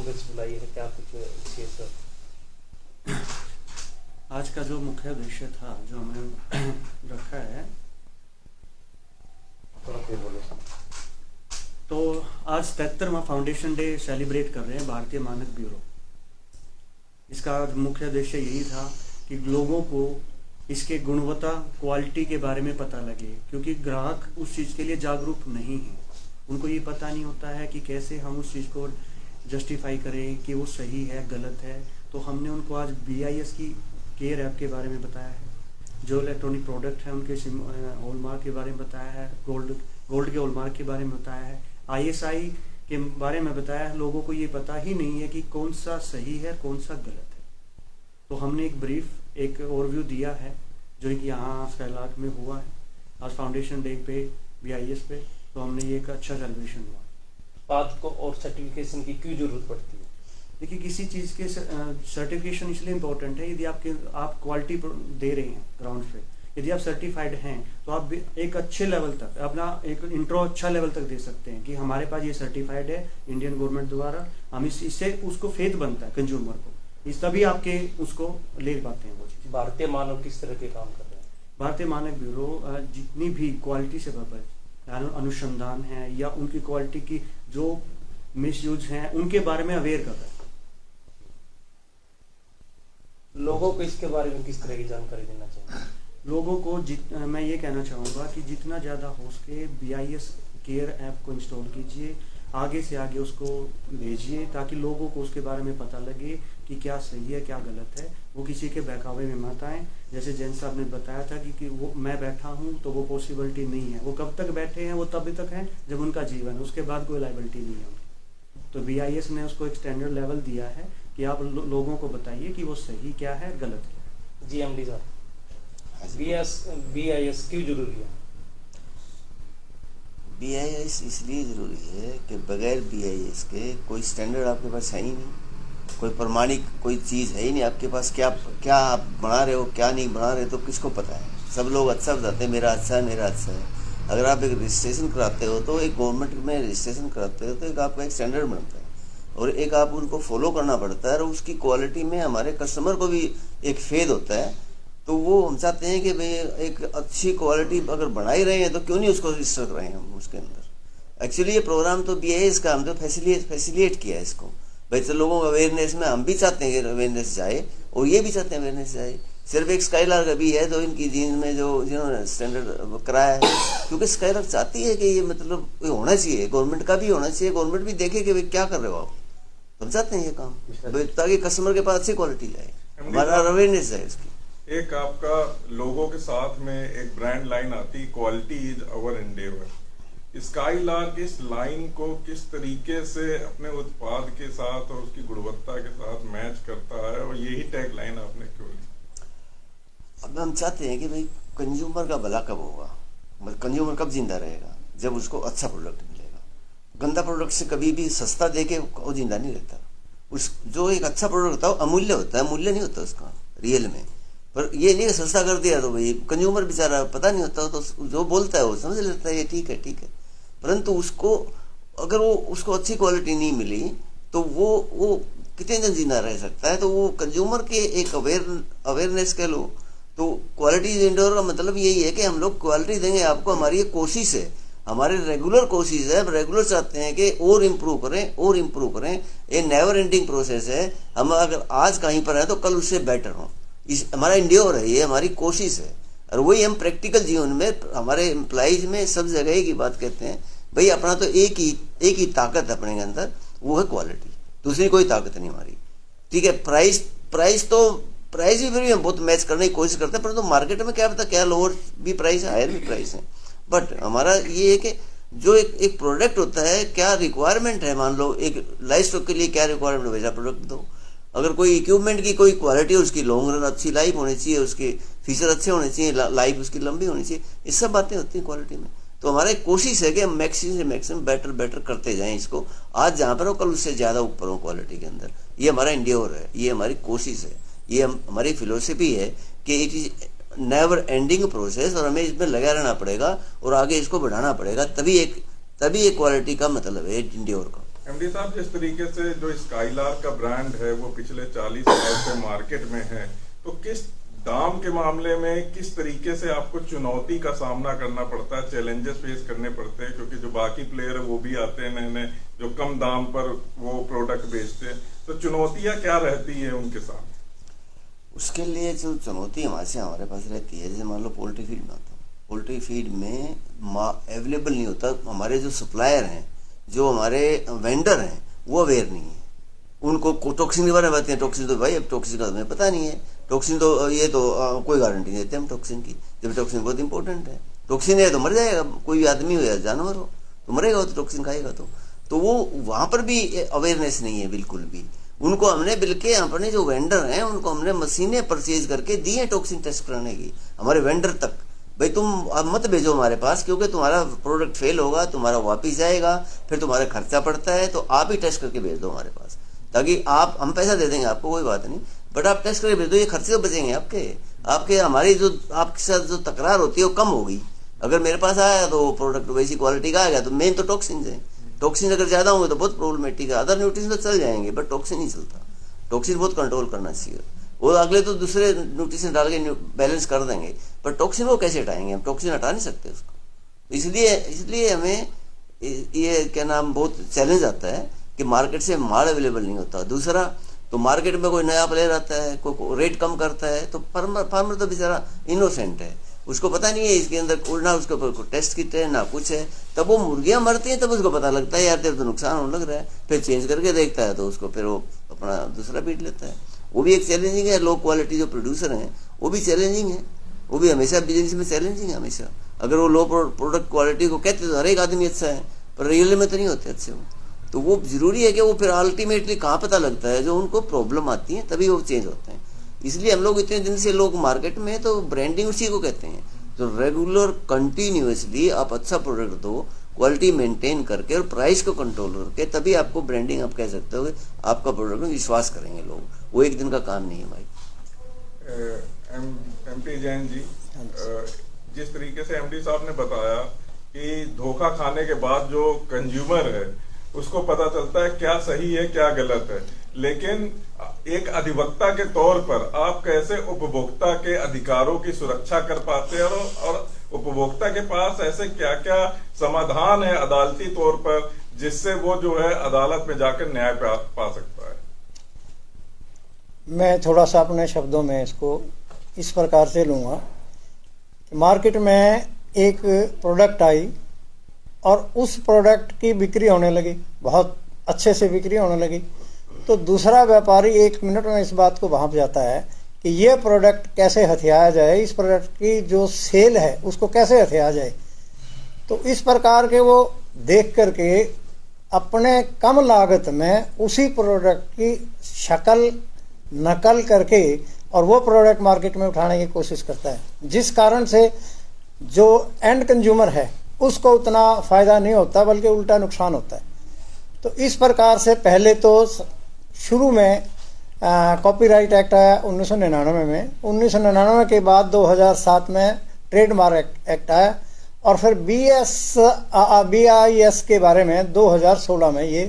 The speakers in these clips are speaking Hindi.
कांग्रेस बुलाई है, क्या कुछ विशेष? आज का जो मुख्य उद्देश्य था जो हमने रखा है, थोड़ा फिर बोलो। तो आज 73वां फाउंडेशन डे सेलिब्रेट कर रहे हैं भारतीय मानक ब्यूरो। इसका मुख्य उद्देश्य यही था कि लोगों को इसके गुणवत्ता क्वालिटी के बारे में पता लगे, क्योंकि ग्राहक उस चीज़ के लिए जागरूक नहीं है। उनको ये पता नहीं होता है कि कैसे हम उस चीज़ को जस्टिफाई करें कि वो सही है गलत है। तो हमने उनको आज BIS की केयर ऐप के बारे में बताया है, जो इलेक्ट्रॉनिक प्रोडक्ट है उनके हॉलमार्क के बारे में बताया है, गोल्ड के हॉलमार्क के बारे में बताया है, ISI के बारे में बताया है। लोगों को ये पता ही नहीं है कि कौन सा सही है कौन सा गलत है। तो हमने एक ओवरव्यू दिया है जो कि यहाँ स्काईलार्क में हुआ है आज फाउंडेशन डे पे BIS पे। तो हमने ये एक अच्छा सेलिब्रेशन हुआ। उत्पाद को और सर्टिफिकेशन की क्यों जरूरत पड़ती है? देखिए, किसी चीज़ के सर्टिफिकेशन इसलिए इम्पोर्टेंट है, यदि आप क्वालिटी दे रहे हैं ग्राउंड पे, यदि आप सर्टिफाइड हैं तो आप एक अच्छे लेवल तक अपना एक इंट्रो अच्छा लेवल तक दे सकते हैं कि हमारे पास ये सर्टिफाइड है इंडियन गवर्नमेंट द्वारा। हम इससे उसको फेथ बनता है कंज्यूमर को, इस तभी आपके उसको ले पाते हैं वो चीज़। भारतीय मानक किस तरह के काम कर रहे हैं? भारतीय मानक ब्यूरो जितनी भी क्वालिटी से अनुसंधान है या उनकी क्वालिटी की जो मिसयूज हैं उनके बारे में अवेयर कर रहा है। लोगों को इसके बारे में किस तरह की जानकारी देना चाहिए? लोगों को मैं ये कहना चाहूँगा कि जितना ज़्यादा हो सके BIS केयर ऐप को इंस्टॉल कीजिए, आगे से आगे उसको भेजिए ताकि लोगों को उसके बारे में पता लगे कि क्या सही है क्या गलत है। वो किसी के बहकावे में मत आए। जैसे जैन साहब ने बताया था कि वो मैं बैठा हूँ तो वो पॉसिबिलिटी नहीं है। वो कब तक बैठे हैं? वो तभी तक हैं जब उनका जीवन है, उसके बाद कोई लाइबिलिटी नहीं है उनकी। तो BIS ने उसको एक स्टैंडर्ड लेवल दिया है कि आप लोगों को बताइए कि वो सही क्या है गलत क्या है। जी MD साहब, BIS क्यों जरूरी है? BIS इसलिए ज़रूरी है कि बगैर BIS के कोई स्टैंडर्ड आपके पास है ही नहीं, कोई प्रमाणिक कोई चीज़ है ही नहीं आपके पास। क्या आप बना रहे हो क्या नहीं बना रहे तो किसको पता है? सब लोग अच्छा बताते हैं मेरा अच्छा है मेरा अच्छा है। अगर आप एक रजिस्ट्रेशन कराते हो तो एक गवर्नमेंट में रजिस्ट्रेशन कराते हो तो एक आपका एक स्टैंडर्ड बनता है और एक आप उनको फॉलो करना पड़ता है और उसकी क्वालिटी में हमारे कस्टमर को भी एक फेद होता है। तो वो हम चाहते हैं कि भाई एक अच्छी क्वालिटी अगर बना ही रहे हैं तो क्यों नहीं उसको रजिस्टर कराएं हम उसके अंदर। एक्चुअली ये प्रोग्राम तो BIS का हम तो फैसिलिटेट किया है इसको भाई। तो लोगों का अवेयरनेस में हम भी चाहते हैं कि अवेयरनेस जाए और ये भी चाहते हैं अवेयरनेस जाए। सिर्फ एक स्काईलार्क अभी है तो इनकी जीन में जिन्होंने स्टैंडर्ड कराया है, क्योंकि स्काईलार्क चाहती है कि ये मतलब होना चाहिए, गवर्नमेंट का भी होना चाहिए, गवर्नमेंट भी देखे कि भाई क्या कर रहे हो आप। हम चाहते हैं ये काम ताकि कस्टमर के पास अच्छी क्वालिटी जाए, हमारा अवेयरनेस जाए इसकी। एक आपका लोगो के साथ में एक ब्रांड लाइन आती, quality is our endeavour. Skylark इस लाइन को किस तरीके से अपने उत्पाद के साथ और उसकी गुणवत्ता के साथ मैच करता है और यही टैग लाइन आपने क्यों ली? अब हम चाहते हैं कि भाई कंज्यूमर का भला कब होगा, कंज्यूमर कब जिंदा रहेगा? जब उसको अच्छा प्रोडक्ट मिलेगा। गंदा प्रोडक्ट से कभी भी सस्ता दे के वो जिंदा नहीं रहता। उस जो एक अच्छा प्रोडक्ट होता है वो अमूल्य होता है, मूल्य नहीं होता उसका रियल में। पर ये नहीं सस्ता कर दिया तो भाई कंज्यूमर बेचारा पता नहीं होता तो जो बोलता है वो समझ लेता है ये ठीक है ठीक है। परंतु उसको अगर वो उसको अच्छी क्वालिटी नहीं मिली तो वो कितने दिन जिंदा रह सकता है? तो वो कंज्यूमर के एक अवेयरनेस कह लो तो क्वालिटी इंडोर का मतलब यही है कि हम लोग क्वालिटी देंगे आपको। हमारी ये कोशिश है, हमारी रेगुलर कोशिश है, हम रेगुलर चाहते हैं कि और इम्प्रूव करें। ये नेवर एंडिंग प्रोसेस है। हम अगर आज कहीं पर है तो कल उससे बेटर हो, इस हमारा इंड्योर है, ये हमारी कोशिश है। और वही हम प्रैक्टिकल जीवन में हमारे एम्प्लॉइज में सब जगह एक ही बात कहते हैं, भाई अपना तो एक ही ताकत है अपने अंदर, वो है क्वालिटी, दूसरी कोई ताकत नहीं हमारी। ठीक है, प्राइस भी फिर भी हम बहुत मैच करने की कोशिश करते हैं, परंतु मार्केट में क्या पता क्या लोअर भी प्राइस है हायर भी प्राइस है। बट हमारा ये है कि जो एक प्रोडक्ट होता है क्या रिक्वायरमेंट है, मान लो एक लाइफ स्टॉक के लिए क्या रिक्वायरमेंट है वैसा प्रोडक्ट दो। अगर कोई इक्विपमेंट की कोई क्वालिटी, उसकी लॉन्ग रन अच्छी लाइफ होनी चाहिए, उसके फीचर अच्छे होने चाहिए, लाइफ उसकी लंबी होनी चाहिए, ये सब बातें होती हैं क्वालिटी में। तो हमारा एक कोशिश है कि हम मैक्सिमम से मैक्सिमम बेटर करते जाएं इसको। आज जहाँ पर हो कल उससे ज़्यादा ऊपर हो क्वालिटी के अंदर। ये हमारा इंड्योर है, ये हमारी कोशिश है, ये हमारी फिलोसफी है कि it is never ending process और हमें इसमें लगा रहना पड़ेगा और आगे इसको बढ़ाना पड़ेगा। तभी एक क्वालिटी का मतलब है इंड्योर का। एमडी साहब, जिस तरीके से जो स्काईलार्क का ब्रांड है वो पिछले 40 साल से मार्केट में है, तो किस दाम के मामले में किस तरीके से आपको चुनौती का सामना करना पड़ता है, चैलेंजेस फेस करने पड़ते हैं? क्योंकि जो बाकी प्लेयर है वो भी आते हैं नए नए जो कम दाम पर वो प्रोडक्ट बेचते हैं, तो चुनौतियां क्या रहती है उनके सामने? उसके लिए जो चुनौती हमारे पास रहती है, जैसे मान लो पोल्ट्री फीड में आता हूँ, पोल्ट्री फीड में अवेलेबल नहीं होता। हमारे जो सप्लायर हैं, जो हमारे वेंडर हैं, वो अवेयर नहीं है। उनको टॉक्सिन के बारे में बताते हैं, टॉक्सिन तो भाई अब टॉक्सिन का हमें पता नहीं है। टॉक्सिन तो ये तो कोई गारंटी नहीं देते हम टॉक्सिन की, जब टॉक्सिन बहुत इंपॉर्टेंट है। टॉक्सिन है तो मर जाएगा, कोई भी आदमी हो या जानवर हो तो मरेगा, तो टॉक्सिन खाएगा। तो वो वहाँ पर भी अवेयरनेस नहीं है बिल्कुल भी। उनको हमने बल्कि अपने जो वेंडर हैं उनको हमने मशीनें परचेज करके दी हैं टॉक्सिन टेस्ट कराने की, हमारे वेंडर तक। भाई तुम अब मत भेजो हमारे पास, क्योंकि तुम्हारा प्रोडक्ट फेल होगा, तुम्हारा वापिस जाएगा, फिर तुम्हारा खर्चा पड़ता है, तो आप ही टेस्ट करके भेज दो हमारे पास, ताकि आप हम पैसा दे देंगे आपको, कोई बात नहीं, बट आप टेस्ट करके भेज दो, ये खर्चे तो बचेंगे आपके। हमारी जो आपके साथ जो तकरार होती है वो कम होगी। अगर मेरे पास आया तो प्रोडक्ट वैसी क्वालिटी का आएगा, तो मेन तो टॉक्सिन है। टॉक्सिन अगर ज्यादा होंगे तो बहुत प्रॉब्लमेटिक है। अदर न्यूट्रिशन तो चल जाएंगे, बट टॉक्सिन नहीं चलता। टॉक्सिन बहुत कंट्रोल करना चाहिए। वो अगले तो दूसरे न्यूट्रिशन डाल के बैलेंस कर देंगे, पर टॉक्सिन वो कैसे हटाएंगे? हम टॉक्सिन हटा नहीं सकते उसको। इसलिए हमें ये क्या नाम बहुत चैलेंज आता है कि मार्केट से माल अवेलेबल नहीं होता। दूसरा तो मार्केट में कोई नया प्लेयर आता है, कोई रेट कम करता है, तो फार्मर तो बेचारा इनोसेंट है, उसको पता नहीं है इसके अंदर उड़ना, उसके ऊपर टेस्ट किट है ना कुछ है। तब वो मुर्गियां मरती हैं, तब उसको पता लगता है यार तेरे तो नुकसान होने लग रहा है, फिर चेंज करके देखता है, तो उसको फिर वो अपना दूसरा बीट लेता है। वो भी एक चैलेंजिंग है। लो क्वालिटी जो प्रोड्यूसर हैं वो भी चैलेंजिंग है, वो भी हमेशा बिजनेस में चैलेंजिंग है हमेशा। अगर वो लो प्रोडक्ट क्वालिटी को कहते तो हर एक आदमी अच्छा है, पर रियल में तो नहीं होते अच्छे वो। तो वो जरूरी है कि वो फिर अल्टीमेटली कहाँ पता लगता है, जो उनको प्रॉब्लम आती है तभी वो चेंज होते हैं। इसलिए हम लोग इतने दिन से लोग मार्केट में तो ब्रांडिंग उसी को कहते हैं। तो रेगुलर कंटिन्यूअसली आप अच्छा प्रोडक्ट दो, क्वालिटी मेंटेन करके और प्राइस को कंट्रोल करके, तभी आपको ब्रांडिंग आप कह सकते हो कि आपका प्रोडक्ट में विश्वास करेंगे लोग। वो एक दिन का काम नहीं है भाई। एमपी जैन जी, जिस तरीके से एमडी साहब ने बताया कि धोखा खाने के बाद जो कंज्यूमर है उसको पता चलता है क्या सही है क्या गलत है, लेकिन एक अधिवक्ता के तौर पर आप कैसे उपभोक्ता के अधिकारों की सुरक्षा कर पाते हैं, और उपभोक्ता के पास ऐसे क्या क्या समाधान है अदालती तौर पर जिससे वो जो है अदालत में जाकर न्याय पा सकता है? मैं थोड़ा सा अपने शब्दों में इसको इस प्रकार से लूँगा। मार्केट में एक प्रोडक्ट आई और उस प्रोडक्ट की बिक्री होने लगी, बहुत अच्छे से बिक्री होने लगी, तो दूसरा व्यापारी 1 मिनट में इस बात को भांप जाता है कि ये प्रोडक्ट कैसे हथियाया जाए, इस प्रोडक्ट की जो सेल है उसको कैसे हथियाया जाए। तो इस प्रकार के वो देख करके अपने कम लागत में उसी प्रोडक्ट की शक्ल नकल करके और वो प्रोडक्ट मार्केट में उठाने की कोशिश करता है, जिस कारण से जो एंड कंज्यूमर है उसको उतना फ़ायदा नहीं होता, बल्कि उल्टा नुकसान होता है। तो इस प्रकार से पहले तो शुरू में कॉपीराइट एक्ट आया 1999 में, 1999 के बाद 2007 में ट्रेडमार्क एक्ट आया, और फिर BIS के बारे में 2016 में ये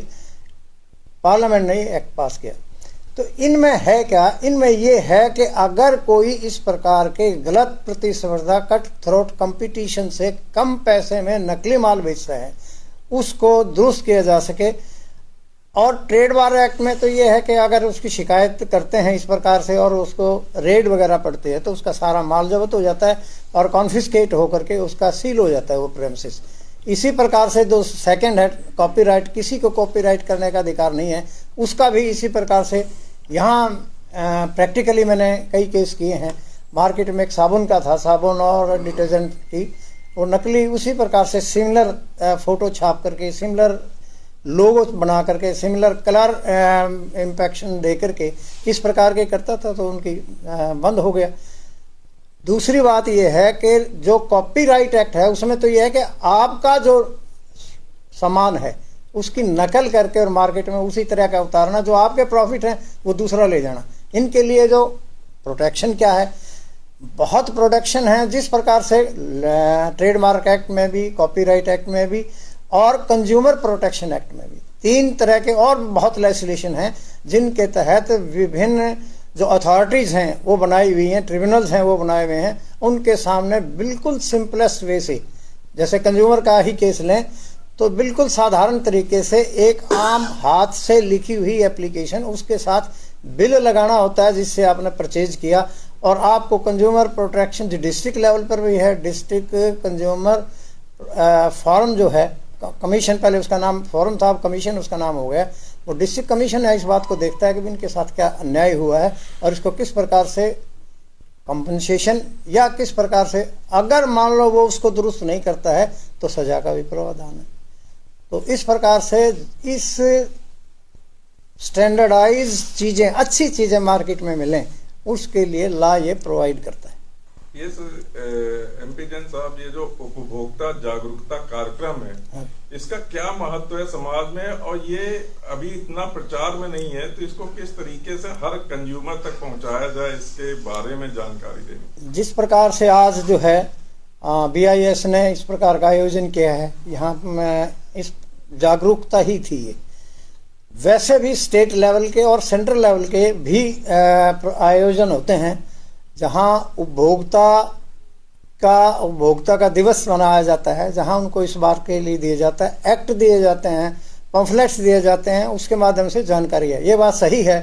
पार्लियामेंट ने एक्ट पास किया। तो इनमें है क्या? इनमें ये है कि अगर कोई इस प्रकार के गलत प्रतिस्पर्धा कट थ्रोट कंपटीशन से कम पैसे में नकली माल बेच रहे हैं उसको दुरुस्त किया जा सके। और ट्रेडमार्क एक्ट में तो ये है कि अगर उसकी शिकायत करते हैं इस प्रकार से और उसको रेड वगैरह पड़ती है तो उसका सारा माल जब्त हो जाता है और कॉन्फिस्केट होकर के उसका सील हो जाता है वो प्रेमिसेस। इसी प्रकार से जो सेकंड है कॉपीराइट, किसी को कॉपीराइट करने का अधिकार नहीं है, उसका भी इसी प्रकार से यहाँ प्रैक्टिकली मैंने कई केस किए हैं। मार्केट में एक साबुन का था, साबुन और डिटर्जेंट की, वो नकली उसी प्रकार से सिमिलर फोटो छाप करके, सिमिलर लोगो बना करके, सिमिलर कलर इम्पैक्शन दे करके इस प्रकार के करता था, तो उनकी बंद हो गया। दूसरी बात यह है कि जो कॉपीराइट एक्ट है उसमें तो यह है कि आपका जो सामान है उसकी नकल करके और मार्केट में उसी तरह का उतारना, जो आपके प्रॉफिट हैं वो दूसरा ले जाना। इनके लिए जो प्रोटेक्शन क्या है, बहुत प्रोटेक्शन है, जिस प्रकार से ट्रेडमार्क एक्ट में भी, कॉपीराइट एक्ट में भी और कंज्यूमर प्रोटेक्शन एक्ट में भी। 3 तरह के और बहुत लेजिस्लेशन हैं जिनके तहत विभिन्न जो अथॉरिटीज़ हैं वो बनाई हुई हैं, ट्रिब्यूनल्स हैं वो बनाए हुए हैं, उनके सामने बिल्कुल सिंपलेस्ट वे से, जैसे कंज्यूमर का ही केस लें तो बिल्कुल साधारण तरीके से एक आम हाथ से लिखी हुई एप्लीकेशन, उसके साथ बिल लगाना होता है जिससे आपने परचेज किया, और आपको कंज्यूमर प्रोटेक्शन जो डिस्ट्रिक्ट लेवल पर भी है, डिस्ट्रिक्ट कंज्यूमर फॉरम जो है, कमीशन पहले उसका नाम फॉरम था, अब कमीशन उसका नाम हो गया, वो डिस्ट्रिक्ट कमीशन है इस बात को देखता है कि इनके साथ क्या अन्याय हुआ है और इसको किस प्रकार से कंपनसेशन या किस प्रकार से, अगर मान लो वो उसको दुरुस्त नहीं करता है तो सजा का भी प्रावधान है। तो इस प्रकार से इस स्टैंडर्डाइज चीज़ें, अच्छी चीज़ें मार्केट में मिलें, उसके लिए लॉ ये प्रोवाइड करता है। ये MP जैन साहब, ये जो उपभोक्ता जागरूकता कार्यक्रम है, इसका क्या महत्व है समाज में, और ये अभी इतना प्रचार में नहीं है, तो इसको किस तरीके से हर कंज्यूमर तक पहुंचाया जाए, इसके बारे में जानकारी देनी। जिस प्रकार से आज जो है BIS ने इस प्रकार का आयोजन किया है, यहाँ में इस जागरूकता ही थी ये, वैसे भी स्टेट लेवल के और सेंट्रल लेवल के भी आयोजन होते हैं जहाँ उपभोक्ता का दिवस मनाया जाता है, जहाँ उनको इस बात के लिए दिया जाता है, एक्ट दिए जाते हैं, पम्फलेट्स दिए जाते हैं, उसके माध्यम से जानकारी है। ये बात सही है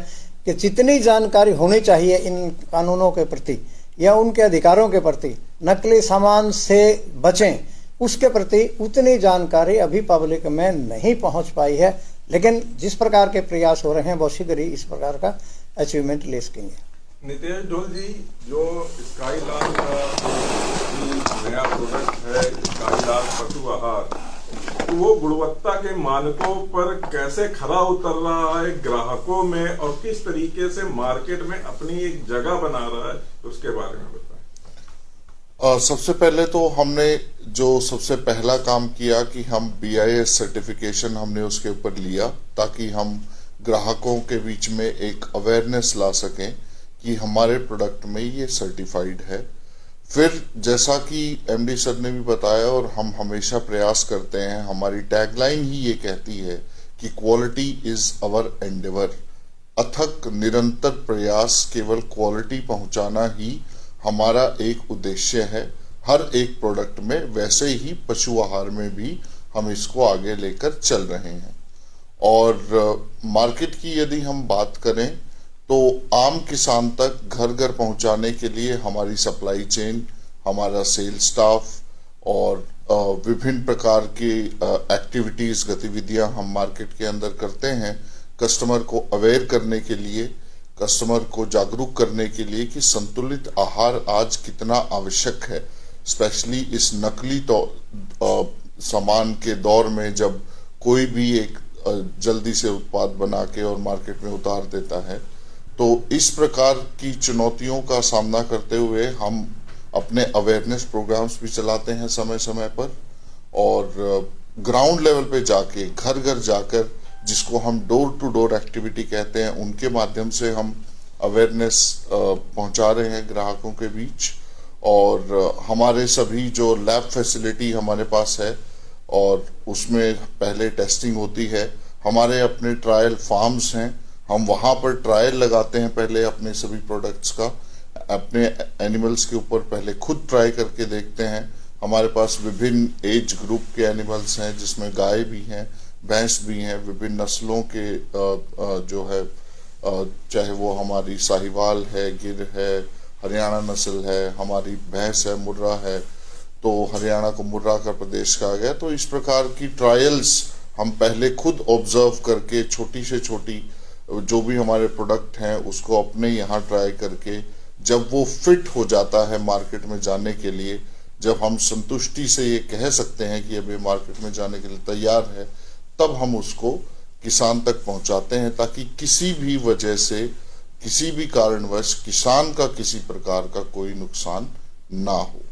कि जितनी जानकारी होनी चाहिए इन कानूनों के प्रति या उनके अधिकारों के प्रति, नकली सामान से बचें उसके प्रति उतनी जानकारी अभी पब्लिक में नहीं पहुंच पाई है, लेकिन जिस प्रकार के प्रयास हो रहे हैं बहुत शीघ्र ही इस प्रकार का अचीवमेंट ले सकेंगे। नितेश ढोल जी, जो स्काईलार्क का नया प्रोडक्ट है स्काईलार्क पशु आहार, तो वो गुणवत्ता के मानकों पर कैसे खरा उतर रहा है ग्राहकों में, और किस तरीके से मार्केट में अपनी एक जगह बना रहा है, उसके बारे में बताएं। सबसे पहले तो हमने जो सबसे पहला काम किया कि हम BIS सर्टिफिकेशन हमने उसके ऊपर लिया, ताकि हम ग्राहकों के बीच में एक अवेयरनेस ला सकें कि हमारे प्रोडक्ट में ये सर्टिफाइड है। फिर जैसा कि MD सर ने भी बताया और हम हमेशा प्रयास करते हैं, हमारी टैगलाइन ही ये कहती है कि क्वालिटी इज आवर एंडेवर, अथक निरंतर प्रयास, केवल क्वालिटी पहुंचाना ही हमारा एक उद्देश्य है हर एक प्रोडक्ट में। वैसे ही पशु आहार में भी हम इसको आगे लेकर चल रहे हैं। और मार्केट की यदि हम बात करें तो आम किसान तक घर घर पहुंचाने के लिए हमारी सप्लाई चेन, हमारा सेल स्टाफ और विभिन्न प्रकार की एक्टिविटीज, गतिविधियां हम मार्केट के अंदर करते हैं, कस्टमर को अवेयर करने के लिए, कस्टमर को जागरूक करने के लिए कि संतुलित आहार आज कितना आवश्यक है, स्पेशली इस नकली सामान के दौर में, जब कोई भी एक जल्दी से उत्पाद बना के और मार्केट में उतार देता है। तो इस प्रकार की चुनौतियों का सामना करते हुए हम अपने अवेयरनेस प्रोग्राम्स भी चलाते हैं समय समय पर, और ग्राउंड लेवल पे जाके, घर घर जाकर, जिसको हम डोर टू डोर एक्टिविटी कहते हैं, उनके माध्यम से हम अवेयरनेस पहुंचा रहे हैं ग्राहकों के बीच। और हमारे सभी जो लैब फैसिलिटी हमारे पास है और उसमें पहले टेस्टिंग होती है, हमारे अपने ट्रायल फार्म्स हैं, हम वहाँ पर ट्रायल लगाते हैं पहले अपने सभी प्रोडक्ट्स का, अपने एनिमल्स के ऊपर पहले खुद ट्राई करके देखते हैं। हमारे पास विभिन्न एज ग्रुप के एनिमल्स हैं, जिसमें गाय भी हैं, भैंस भी हैं, विभिन्न नस्लों के जो है, चाहे वो हमारी साहिवाल है, गिर है, हरियाणा नस्ल है, हमारी भैंस है, मुर्रा है, तो हरियाणा को मुर्रा का प्रदेश कहा गया। तो इस प्रकार की ट्रायल्स हम पहले खुद ऑब्जर्व करके, छोटी से छोटी जो भी हमारे प्रोडक्ट हैं उसको अपने यहाँ ट्राई करके, जब वो फिट हो जाता है मार्केट में जाने के लिए, जब हम संतुष्टि से ये कह सकते हैं कि अभी मार्केट में जाने के लिए तैयार है, तब हम उसको किसान तक पहुंचाते हैं, ताकि किसी भी वजह से, किसी भी कारणवश किसान का किसी प्रकार का कोई नुकसान ना हो।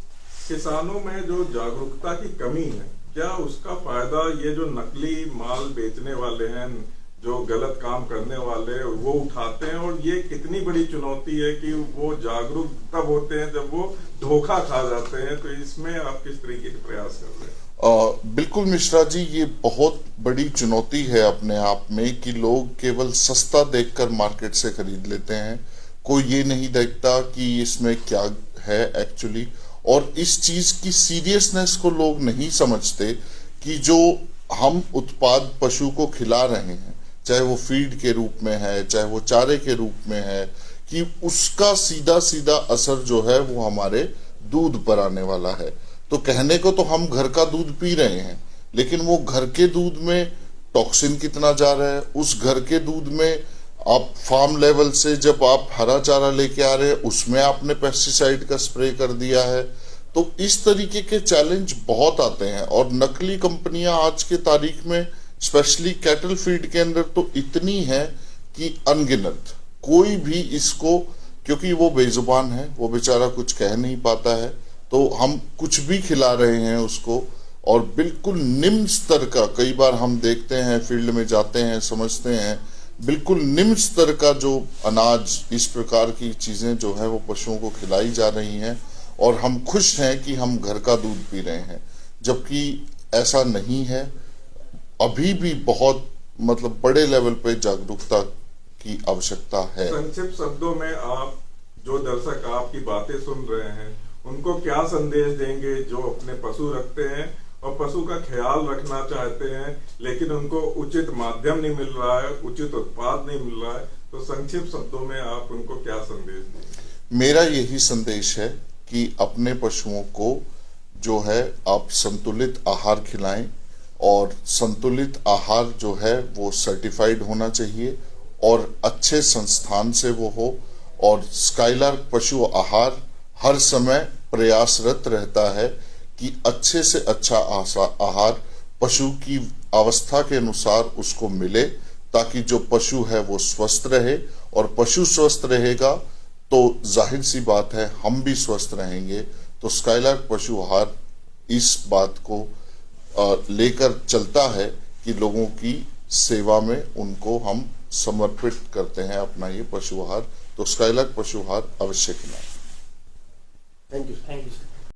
किसानों में जो जागरूकता की कमी है, क्या उसका फायदा ये जो नकली माल बेचने वाले हैं, जो गलत काम करने वाले, वो उठाते हैं? और ये कितनी बड़ी चुनौती है कि वो जागरूक तब होते हैं जब वो धोखा खा जाते हैं। तो इसमें आप किस तरीके के प्रयास कर रहे हैं? बिल्कुल मिश्रा जी, ये बहुत बड़ी चुनौती है अपने आप में कि लोग केवल सस्ता देखकर मार्केट से खरीद लेते हैं, कोई ये नहीं देखता कि इसमें क्या है एक्चुअली, और इस चीज की सीरियसनेस को लोग नहीं समझते कि जो हम उत्पाद पशु को खिला रहे हैं, चाहे वो फीड के रूप में है, चाहे वो चारे के रूप में है, कि उसका सीधा सीधा असर जो है वो हमारे दूध पर आने वाला है। तो कहने को तो हम घर का दूध पी रहे हैं, लेकिन वो घर के दूध में टॉक्सिन कितना जा रहा है, उस घर के दूध में आप फार्म लेवल से जब आप हरा चारा लेके आ रहे हैं उसमें आपने पेस्टिसाइड का स्प्रे कर दिया है। तो इस तरीके के चैलेंज बहुत आते हैं, और नकली कंपनियां आज के तारीख में स्पेशली कैटल फीड के अंदर तो इतनी है कि अनगिनत। कोई भी इसको, क्योंकि वो बेजुबान है, वो बेचारा कुछ कह नहीं पाता है, तो हम कुछ भी खिला रहे हैं उसको, और बिल्कुल निम्न स्तर का, कई बार हम देखते हैं फील्ड में जाते हैं समझते हैं, बिल्कुल निम्न स्तर का जो अनाज, इस प्रकार की चीजें जो है वो पशुओं को खिलाई जा रही हैं, और हम खुश हैं कि हम घर का दूध पी रहे हैं, जबकि ऐसा नहीं है। अभी भी बहुत मतलब बड़े लेवल पे जागरूकता की आवश्यकता है। संक्षिप्त शब्दों में आप, जो दर्शक आपकी बातें सुन रहे हैं, उनको क्या संदेश देंगे जो अपने पशु रखते हैं और पशु का ख्याल रखना चाहते हैं, लेकिन उनको उचित माध्यम नहीं मिल रहा है, उचित उत्पाद नहीं मिल रहा है? तो संक्षिप्त शब्दों में आप उनको क्या संदेश देंगे? मेरा यही संदेश है कि अपने पशुओं को जो है आप संतुलित आहार खिलाएं, और संतुलित आहार जो है वो सर्टिफाइड होना चाहिए और अच्छे संस्थान से वो हो, और स्काईलार्क पशु आहार हर समय प्रयासरत रहता है कि अच्छे से अच्छा आहार पशु की अवस्था के अनुसार उसको मिले, ताकि जो पशु है वो स्वस्थ रहे, और पशु स्वस्थ रहेगा तो जाहिर सी बात है हम भी स्वस्थ रहेंगे। तो स्काईलार्क पशु आहार इस बात को लेकर चलता है कि लोगों की सेवा में उनको हम समर्पित करते हैं अपना ये पशु आहार। तो स्काईलार्क पशु आहार अवश्य खिलाएं। Thank you sir.